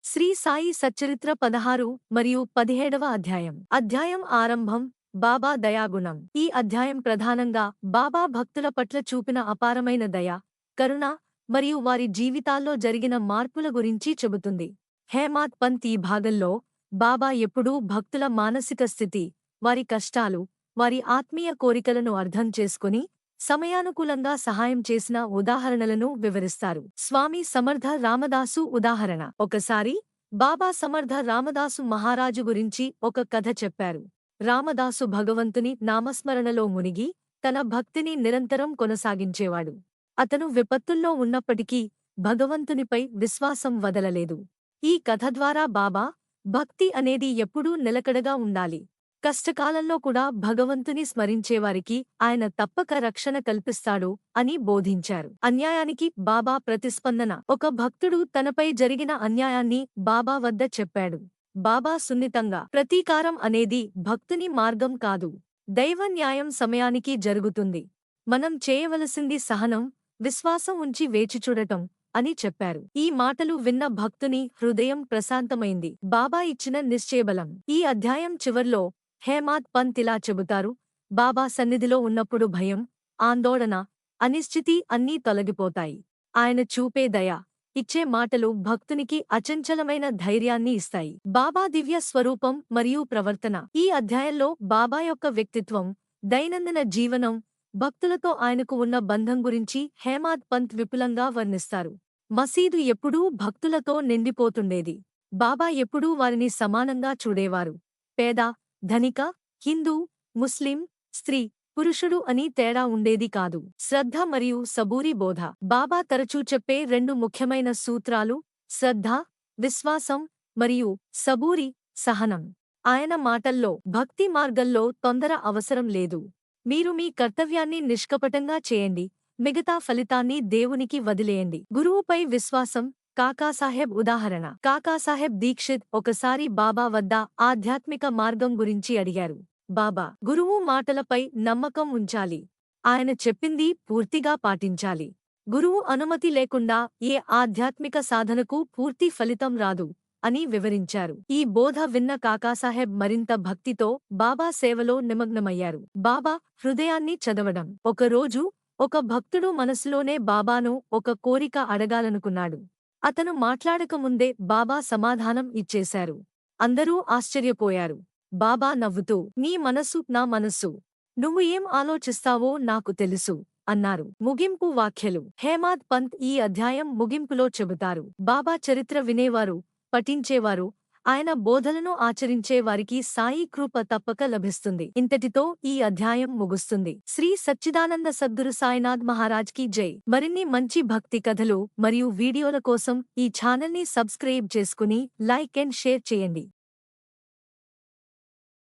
శ్రీ సాయి సచ్చరిత్ర 16 మరియు 17వ అధ్యాయం. అధ్యాయం ఆరంభం. బాబా దయాగుణం. ఈ అధ్యాయం ప్రధానంగా బాబా భక్తుల పట్ల చూపిన అపారమైన దయ, కరుణ మరియు వారి జీవితాల్లో జరిగిన మార్పుల గురించి చెబుతుంది. హేమాత్ పంత్ ఈ భాగంలో బాబా ఎప్పుడూ భక్తుల మానసిక స్థితి, వారి కష్టాలు, వారి ఆత్మీయ కోరికలను అర్థం చేసుకుని సమయానుకూలంగా సహాయం చేసిన ఉదాహరణలను వివరిస్తారు. స్వామి సమర్థ రామదాసు ఉదాహరణ. ఒకసారి బాబా సమర్థ రామదాసు మహారాజు గురించి ఒక కథ చెప్పారు. రామదాసు భగవంతుని నామస్మరణలో మునిగి తన భక్తిని నిరంతరం కొనసాగించేవాడు. అతను విపత్తుల్లో ఉన్నప్పటికీ భగవంతునిపై విశ్వాసం వదలలేదు. ఈ కథ ద్వారా బాబా, భక్తి అనేది ఎప్పుడూ నిలకడగా ఉండాలి. కష్టకాలంలో కూడా భగవంతుని స్మరించేవారికి ఆయన తప్పక రక్షణ కల్పిస్తాడు అని బోధించారు. అన్యాయానికి బాబా ప్రతిస్పందన. ఒక భక్తుడు తనపై జరిగిన అన్యాయాన్ని బాబా వద్ద చెప్పాడు. బాబా సున్నితంగా, ప్రతీకారం అనేది భక్తుని మార్గం కాదు. దైవ న్యాయం సమయానికి జరుగుతుంది. మనం చేయవలసింది సహనం, విశ్వాసం ఉంచి వేచిచూడటం అని చెప్పారు. ఈ మాటలు విన్న భక్తుని హృదయం ప్రశాంతమైంది. బాబా ఇచ్చిన నిశ్చయబలం. ఈ అధ్యాయం చివర్లో హేమాత్ పంత్ ఇలా చెబుతారు: బాబా సన్నిధిలో ఉన్నప్పుడు భయం, ఆందోళన, అనిశ్చితి అన్నీ తొలగిపోతాయి. ఆయన చూపే దయ, ఇచ్చే మాటలు భక్తునికి అచంచలమైన ధైర్యాన్ని ఇస్తాయి. బాబా దివ్య స్వరూపం మరియు ప్రవర్తన. ఈ అధ్యాయంలో బాబా యొక్క వ్యక్తిత్వం, దైనందిన జీవనం, భక్తులతో ఆయనకు ఉన్న బంధం గురించి హేమాత్ పంత్ విపులంగా వర్ణిస్తారు. మసీదు ఎప్పుడూ భక్తులతో నిండిపోతుండేది. బాబా ఎప్పుడూ వారిని సమానంగా చూడేవారు. పేద, ధనిక, హిందూ, ముస్లిం, స్త్రీ, పురుషుడు అని తేడా ఉండేది కాదు. శ్రద్ధ మరియు సబూరి బోధ. బాబా తరచూ చెప్పే రెండు ముఖ్యమైన సూత్రాలు: శ్రద్ధ, విశ్వాసం, మరియు సబూరి, సహనం. ఆయన మాటల్లో భక్తి మార్గంలో తొందర అవసరం లేదు. మీరు మీ కర్తవ్యాన్ని నిష్కపటంగా చేయండి, మిగతా ఫలితాన్ని దేవునికి వదిలేయండి. గురువుపై విశ్వాసం. కాకాసాహెబ్ ఉదాహరణ. కాకాసాహెబ్ దీక్షిత్ ఒకసారి బాబా వద్ద ఆధ్యాత్మిక మార్గం గురించి అడిగారు. బాబా, గురువు మాటలపై నమ్మకం ఉంచాలి. ఆయన చెప్పింది పూర్తిగా పాటించాలి. గురువు అనుమతి లేకుండా ఏ ఆధ్యాత్మిక సాధనకు పూర్తి ఫలితం రాదు అని వివరించారు. ఈ బోధ విన్న కాకాసాహెబ్ మరింత భక్తితో బాబా సేవలో నిమగ్నమయ్యారు. బాబా హృదయాన్ని చదవడం. ఒకరోజు ఒక భక్తుడు మనసులోనే బాబాను ఒక కోరిక అడగాలనుకున్నాడు. అతను మాట్లాడకముందే బాబా సమాధానం ఇచ్చేశారు. అందరూ ఆశ్చర్యపోయారు. బాబా నవ్వుతూ, నీ మనసు నా మనస్సు, నువ్వు ఏం ఆలోచిస్తావో నాకు తెలుసు అన్నారు. ముగింపు వాక్యలు. హేమాత్ పంత్ ఈ అధ్యాయం ముగింపులో చెబుతారు: బాబా చరిత్ర వినేవారు, పఠించేవారు, ఆయన బోధలను ఆచరించే వారికి సాయి కృప తప్పక లభిస్తుంది. ఇంతటితో ఈ అధ్యాయం ముగుస్తుంది. శ్రీ సచ్చిదానంద సద్గురు సాయినాథ్ మహారాజ్ కి జై. మరిన్ని మంచి భక్తి కథలు మరియు వీడియోల కోసం ఈ ఛానల్ని సబ్స్క్రైబ్ చేసుకుని లైక్ అండ్ షేర్ చేయండి.